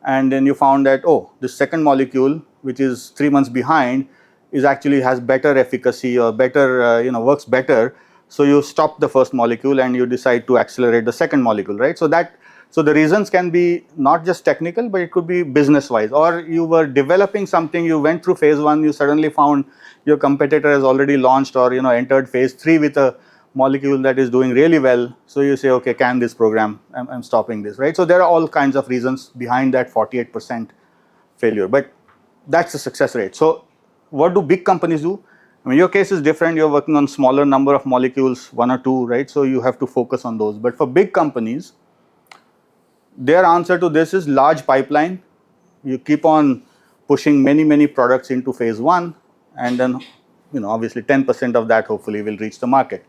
and then you found that, oh, the second molecule, which is 3 months behind, is actually has better efficacy or better works better. So you stop the first molecule and you decide to accelerate the second molecule, right? So the reasons can be not just technical, but it could be business wise, or you were developing something, you went through phase 1, you suddenly found your competitor has already launched or entered phase 3 with a molecule that is doing really well. So you say, okay, can this program, I'm stopping this, right? So there are all kinds of reasons behind that 48% failure, but that's the success rate. So what do big companies do? I mean, your case is different. You're working on smaller number of molecules, 1 or 2, right? So you have to focus on those. But for big companies, their answer to this is large pipeline. You keep on pushing many products into phase 1, and then obviously 10% of that hopefully will reach the market.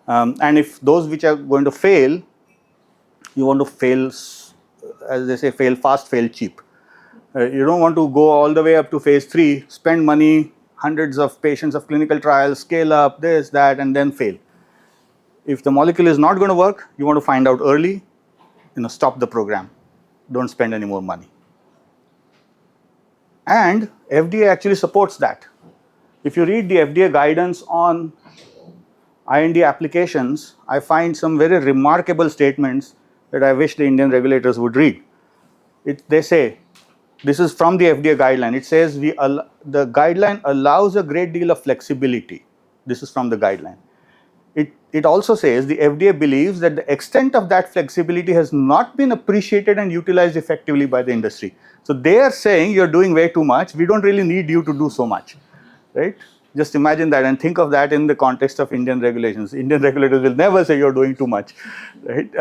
And if those which are going to fail, you want to fail, as they say, fail fast, fail cheap. You don't want to go all the way up to phase 3, spend money, hundreds of patients of clinical trials, scale up, this, that, and then fail. If the molecule is not going to work, you want to find out early, stop the program. Don't spend any more money. And FDA actually supports that. If you read the FDA guidance on IND applications, I find some very remarkable statements that I wish the Indian regulators would read. They say, this is from the FDA guideline. It says the guideline allows a great deal of flexibility. This is from the guideline. It also says the FDA believes that the extent of that flexibility has not been appreciated and utilized effectively by the industry. So they are saying you're doing way too much. We don't really need you to do so much, right? Just imagine that and think of that in the context of Indian regulations. Indian regulators will never say you're doing too much, right?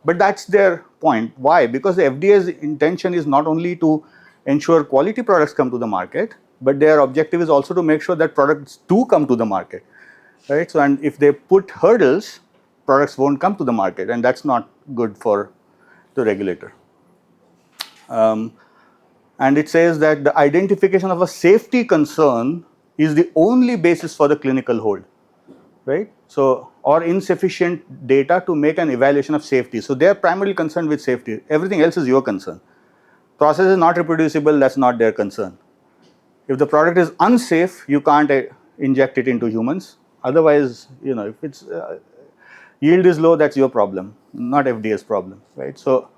But that's their point. Why? Because the FDA's intention is not only to ensure quality products come to the market, but their objective is also to make sure that products do come to the market, right? So, and if they put hurdles, products won't come to the market, and that's not good for the regulator. And it says that the identification of a safety concern is the only basis for the clinical hold, right? So, or insufficient data to make an evaluation of safety. So, they are primarily concerned with safety. Everything else is your concern. Process is not reproducible, that's not their concern. If the product is unsafe, you can't inject it into humans. Otherwise, if it's yield is low, that's your problem, not FDA's problem, right? So,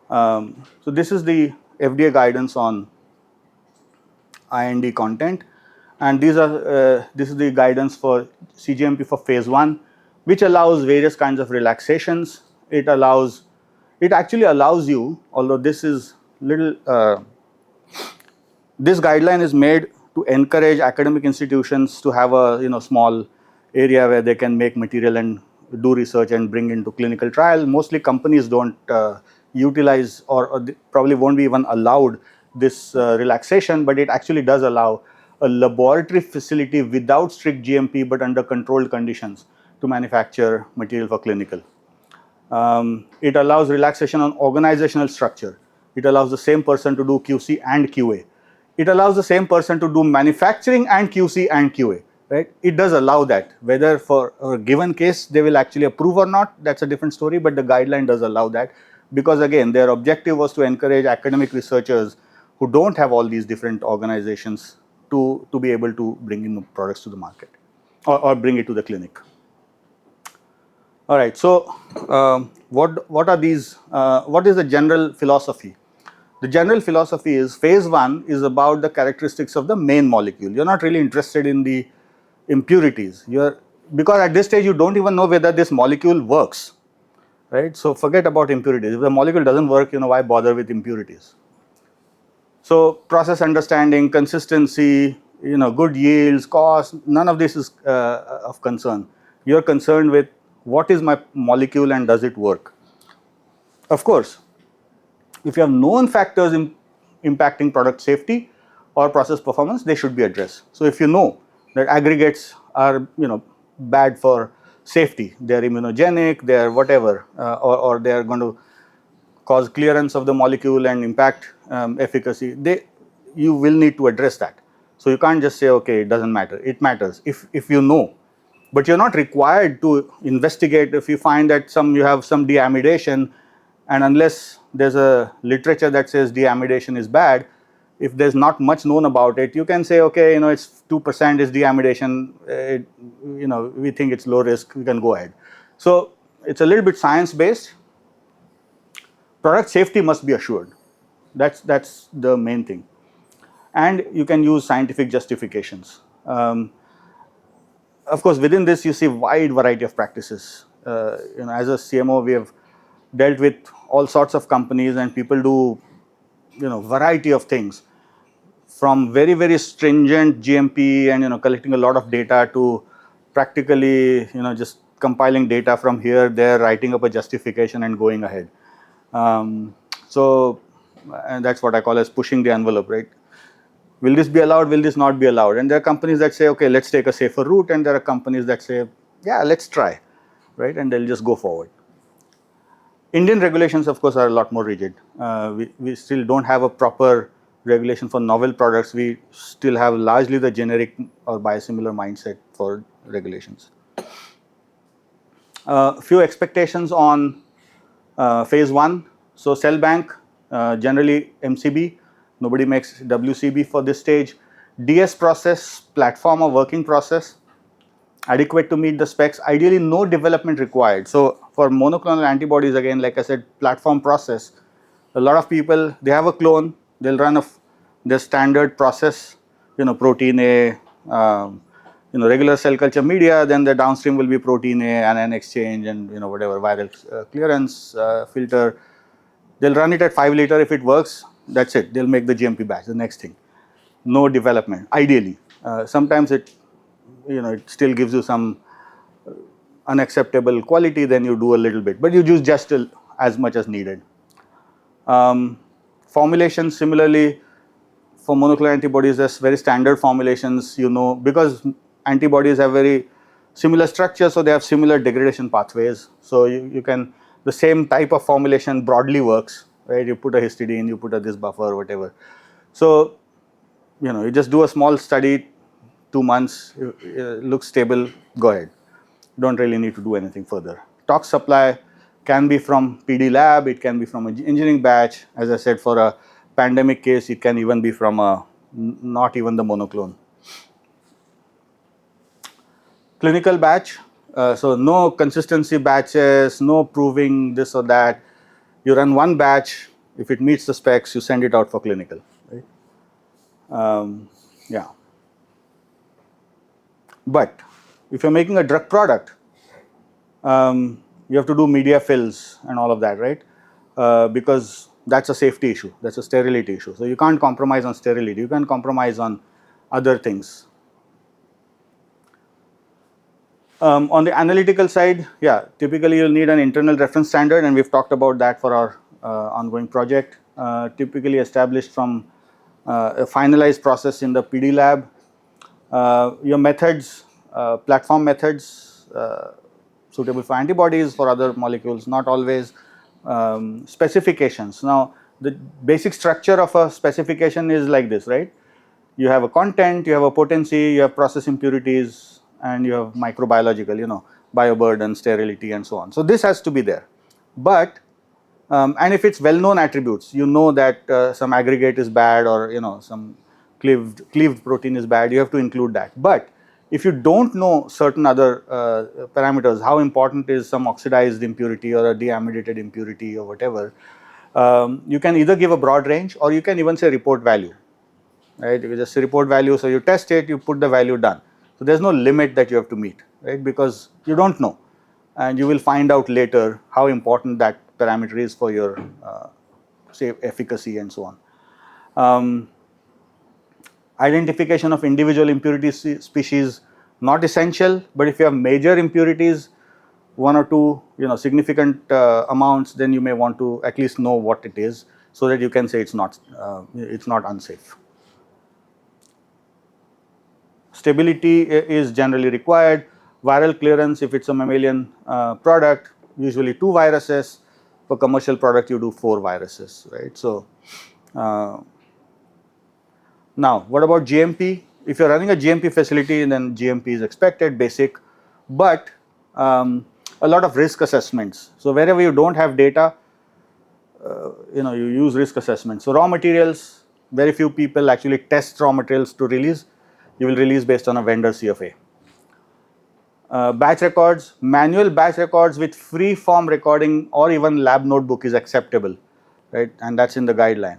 so this is the FDA guidance on IND content, and these are this is the guidance for CGMP for phase 1, which allows various kinds of relaxations. It actually allows you, although this is little, this guideline is made to encourage academic institutions to have a small area where they can make material and do research and bring into clinical trial. Mostly companies don't utilize or they probably won't be even allowed this relaxation, but it actually does allow a laboratory facility without strict GMP but under controlled conditions to manufacture material for clinical. It allows relaxation on organizational structure. It allows the same person to do QC and QA. It allows the same person to do manufacturing and QC and QA, right? It does allow that. Whether for a given case they will actually approve or not, that's a different story, but the guideline does allow that, because again, their objective was to encourage academic researchers who don't have all these different organizations to be able to bring in products to the market or bring it to the clinic. All right, so what are these, what is the general philosophy? The general philosophy is phase 1 is about the characteristics of the main molecule. You're not really interested in the impurities. Because at this stage you don't even know whether this molecule works, right? So forget about impurities. If the molecule doesn't work, why bother with impurities? So process understanding, consistency, good yields, cost, none of this is of concern. You're concerned with what is my molecule and does it work? Of course, if you have known factors impacting product safety or process performance, they should be addressed. So if you know that aggregates are bad for safety, they are immunogenic, they are whatever, or they are going to cause clearance of the molecule and impact efficacy, you will need to address that. So you can't just say, okay, it doesn't matter. It matters if you know, but you're not required to investigate if you find that you have some deamidation, and unless there's a literature that says deamidation is bad, if there's not much known about it, you can say, okay, it's 2% is deamidation, we think it's low risk, we can go ahead. So it's a little bit science based. Product safety must be assured. That's the main thing, and you can use scientific justifications. Of course, within this you see wide variety of practices. As a CMO, we have dealt with all sorts of companies, and people do variety of things, from very very stringent GMP and collecting a lot of data to practically just compiling data from here there, writing up a justification and going ahead. So and that's what I call as pushing the envelope, right? Will this be allowed, will this not be allowed? And there are companies that say, okay, let's take a safer route, and there are companies that say, yeah, let's try, right? And they'll just go forward. Indian regulations, of course, are a lot more rigid. We still don't have a proper regulation for novel products. We still have largely the generic or biosimilar mindset for regulations. Few expectations on phase 1. So cell bank, generally MCB, nobody makes WCB for this stage. DS process, platform or working process, adequate to meet the specs, ideally no development required. So for monoclonal antibodies, again, like I said, platform process, a lot of people, they have a clone, they'll run the standard process, protein A, regular cell culture media, then the downstream will be protein A, anion exchange, and whatever viral clearance filter. They'll run it at 5 liter. If it works, that's it. They'll make the GMP batch. The next thing, no development. Ideally, sometimes it still gives you some unacceptable quality. Then you do a little bit, but you use just as much as needed. Formulations, similarly, for monoclonal antibodies, there's very standard formulations, because antibodies have very similar structure, so they have similar degradation pathways. So you can, the same type of formulation broadly works, right? You put a histidine, you put a this buffer, whatever. So, you just do a small study, 2 months, looks stable, go ahead. Don't really need to do anything further. Tox supply can be from PD lab, it can be from an engineering batch. As I said, for a pandemic case, it can even be from not even the monoclone. Clinical batch, so no consistency batches, no proving this or that. You run one batch, if it meets the specs, you send it out for clinical. Right? Yeah. But if you're making a drug product, you have to do media fills and all of that, right? Because that's a safety issue, that's a sterility issue. So you can't compromise on sterility, you can compromise on other things. On the analytical side, yeah, typically you'll need an internal reference standard, and we've talked about that for our ongoing project. Typically established from a finalized process in the PD lab. Your methods, platform methods, suitable for antibodies, for other molecules, not always. Specifications. Now, the basic structure of a specification is like this, right? You have a content, you have a potency, you have process impurities, and you have microbiological, bioburden, sterility, and so on. So this has to be there. But and if it's well-known attributes, that some aggregate is bad, or some cleaved protein is bad, you have to include that. But if you don't know certain other parameters, how important is some oxidized impurity or a deamidated impurity or whatever, you can either give a broad range, or you can even say report value, right? You just say report value, so you test it, you put the value, done. So there's no limit that you have to meet, right? Because you don't know, and you will find out later how important that parameter is for your say efficacy and so on. Identification of individual impurity species, not essential, but if you have major impurities, 1 or 2 significant amounts, then you may want to at least know what it is, so that you can say it's not unsafe. Stability is generally required. Viral clearance, if it's a mammalian product, usually 2 viruses. For commercial product, you do 4 viruses, right? So now, what about GMP? If you're running a GMP facility, then GMP is expected, basic, but a lot of risk assessments. So wherever you don't have data, you use risk assessment. So raw materials, very few people actually test raw materials to release. You will release based on a vendor CFA. Batch records, manual batch records with free form recording or even lab notebook is acceptable, right? And that's in the guideline.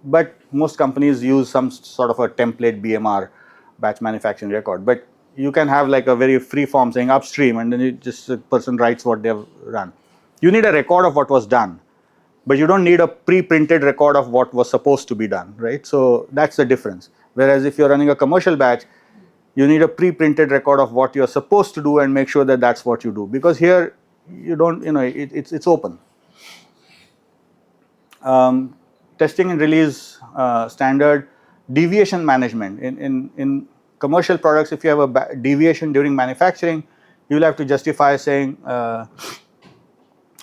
But most companies use some sort of a template BMR, batch manufacturing record. But you can have like a very free form saying upstream, and then the person writes what they've run. You need a record of what was done, but you don't need a pre-printed record of what was supposed to be done, right? So that's the difference. Whereas if you're running a commercial batch, you need a pre-printed record of what you're supposed to do and make sure that that's what you do, because here you don't, it's open. Testing and release standard, deviation management. In commercial products, if you have a deviation during manufacturing, you'll have to justify saying,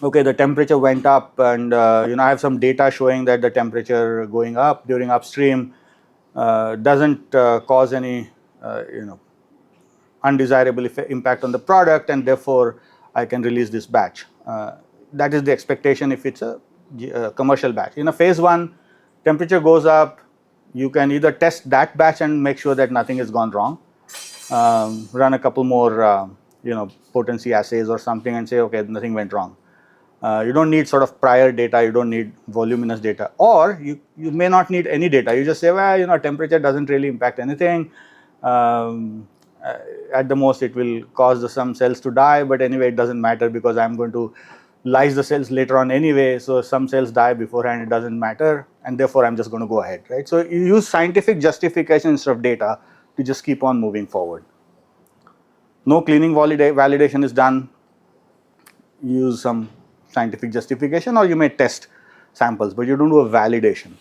okay, the temperature went up, and I have some data showing that the temperature going up during upstream doesn't cause any undesirable impact on the product, and therefore I can release this batch. That is the expectation if it's a commercial batch. In a phase 1, temperature goes up, you can either test that batch and make sure that nothing has gone wrong, run a couple more potency assays or something and say, okay, nothing went wrong. You don't need sort of prior data, you don't need voluminous data, or you may not need any data. You just say, well, temperature doesn't really impact anything. At the most it will cause some cells to die, but anyway it doesn't matter because I'm going to lyse the cells later on anyway, so some cells die beforehand, it doesn't matter, and therefore I'm just going to go ahead, right? So you use scientific justification instead of data to just keep on moving forward. No cleaning validation is done. You use some scientific justification, or you may test samples, but you don't do a validation.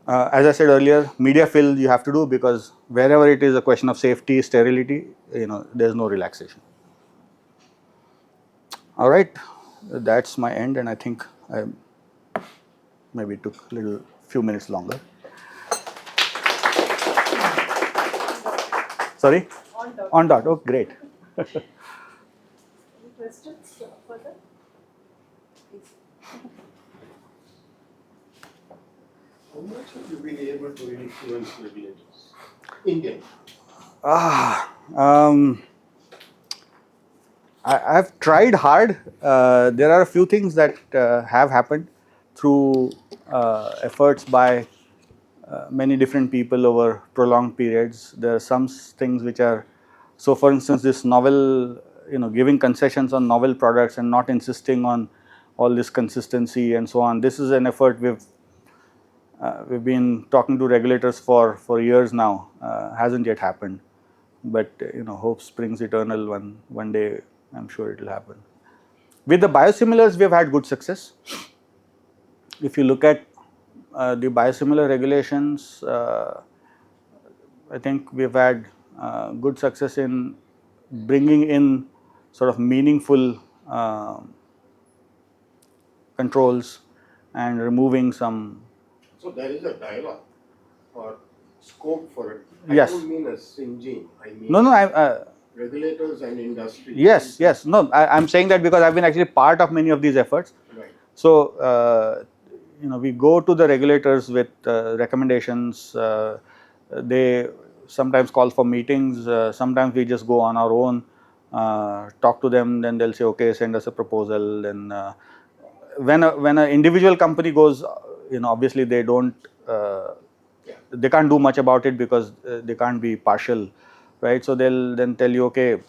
As I said earlier, media fill you have to do, because wherever it is a question of safety, sterility, there's no relaxation. All right, that's my end, and I think I maybe took a few minutes longer. Sorry? On dot. Oh, great. Any questions further? How much have you been able to influence regulators? Indian. I've tried hard. There are a few things that have happened through efforts by many different people over prolonged periods. There are some things which are, so for instance, this novel, giving concessions on novel products and not insisting on all this consistency and so on. This is an effort we've been talking to regulators for years now. Hasn't yet happened, but hope springs eternal. One day I'm sure it will happen. With the biosimilars, we have had good success. If you look at the biosimilar regulations, I think we've had good success in bringing in sort of meaningful controls and removing some. So there is a dialogue or scope for it. Yes. I don't mean a Syngene. I mean No, regulators and industry. yes. No, I'm saying that because I've been actually part of many of these efforts. Right. So, we go to the regulators with recommendations. They sometimes call for meetings. Sometimes we just go on our own, talk to them. Then they'll say, okay, send us a proposal. Then when an individual company goes, obviously they don't, they can't do much about it because they can't be partial, right? So they'll then tell you, okay,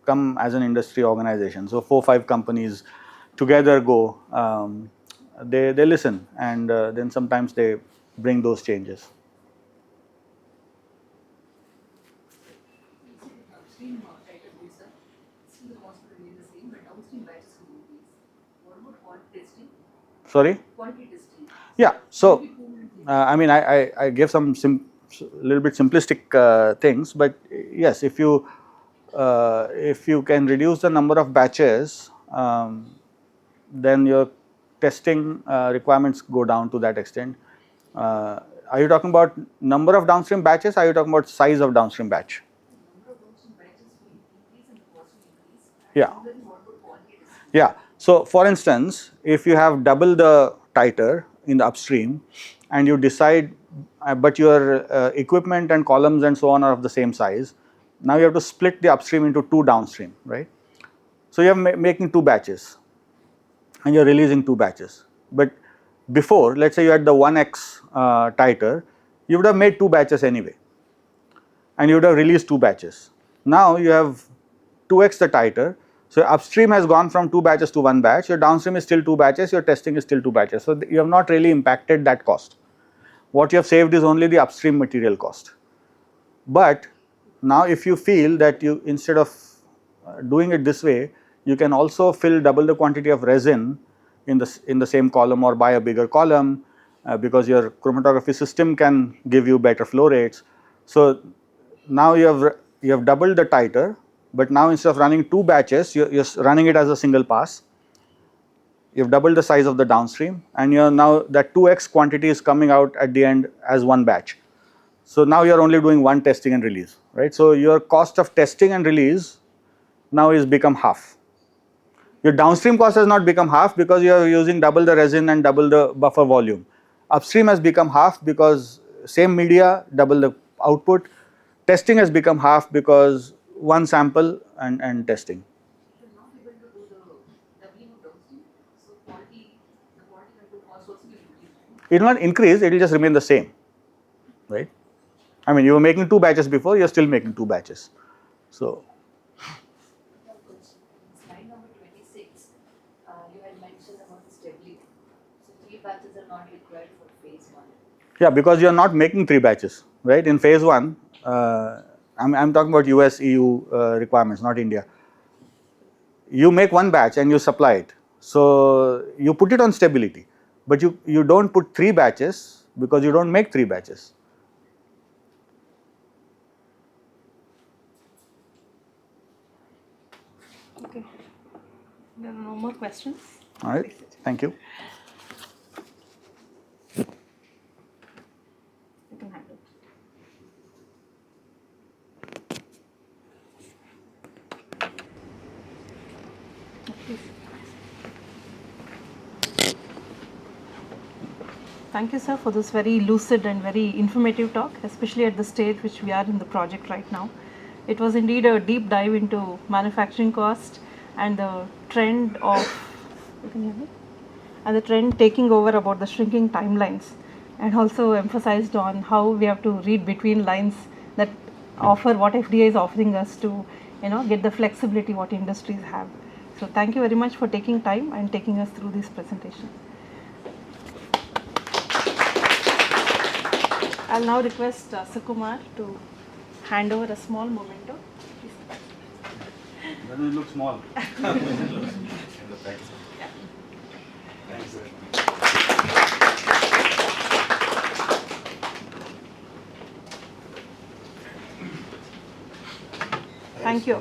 come as an industry organization. So 4-5 companies together go. They listen, and then sometimes they bring those changes. Upstream title bids are still the cost will remain the same, but downstream batches will increase. What about quantity testing? Sorry? Quantity testing. Yeah. So, I mean, I gave some little bit simplistic things, but yes, if you can reduce the number of batches, then your testing requirements go down to that extent. Are you talking about number of downstream batches? Are you talking about size of downstream batch? Number of downstream batches will increase and the cost will increase. Yeah. Similarly, what about quality testing? Yeah. So, for instance, if you have double the titer in the upstream and you decide, but your equipment and columns and so on are of the same size, now you have to split the upstream into two downstream, right? So, you are making two batches and you are releasing two batches. But before, let us say you had the 1x titer, you would have made two batches anyway and you would have released two batches. Now you have 2x the titer. So upstream has gone from two batches to one batch, your downstream is still two batches, your testing is still two batches. So you have not really impacted that cost. What you have saved is only the upstream material cost. But now if you feel that you, instead of doing it this way, you can also fill double the quantity of resin in the same column or buy a bigger column because your chromatography system can give you better flow rates. So now you have doubled the titer, but now instead of running two batches, you're running it as a single pass. You've doubled the size of the downstream, and you're now that 2x quantity is coming out at the end as one batch. So now you're only doing one testing and release, right? So your cost of testing and release now is become half. Your downstream cost has not become half because you are using double the resin and double the buffer volume. Upstream has become half because same media, double the output. Testing has become half because one sample and testing. You are not able to do the doubling of downstream, so the quality control cost also will increase, right? It will not increase, it will just remain the same, right? I mean, you were making two batches before, you are still making two batches. So, Slide number 26, you had mentioned about the stability. So 3 batches are not required for phase 1. yeah, because you are not making three batches, right? In phase one, I'm talking about US, EU requirements, not India. You make one batch and you supply it. So you put it on stability, but you don't put three batches because you don't make three batches. Okay. There are no more questions. All right, thank you. You can handle. Thank you, sir, for this very lucid and very informative talk, especially at the stage which we are in the project right now. It was indeed a deep dive into manufacturing cost and the trend of, you can hear me? And the trend taking over about the shrinking timelines, and also emphasized on how we have to read between lines that offer what FDA is offering us to, get the flexibility what industries have. So thank you very much for taking time and taking us through this presentation. I'll now request Sukumar to hand over a small memento. Doesn't it look small? Thank you.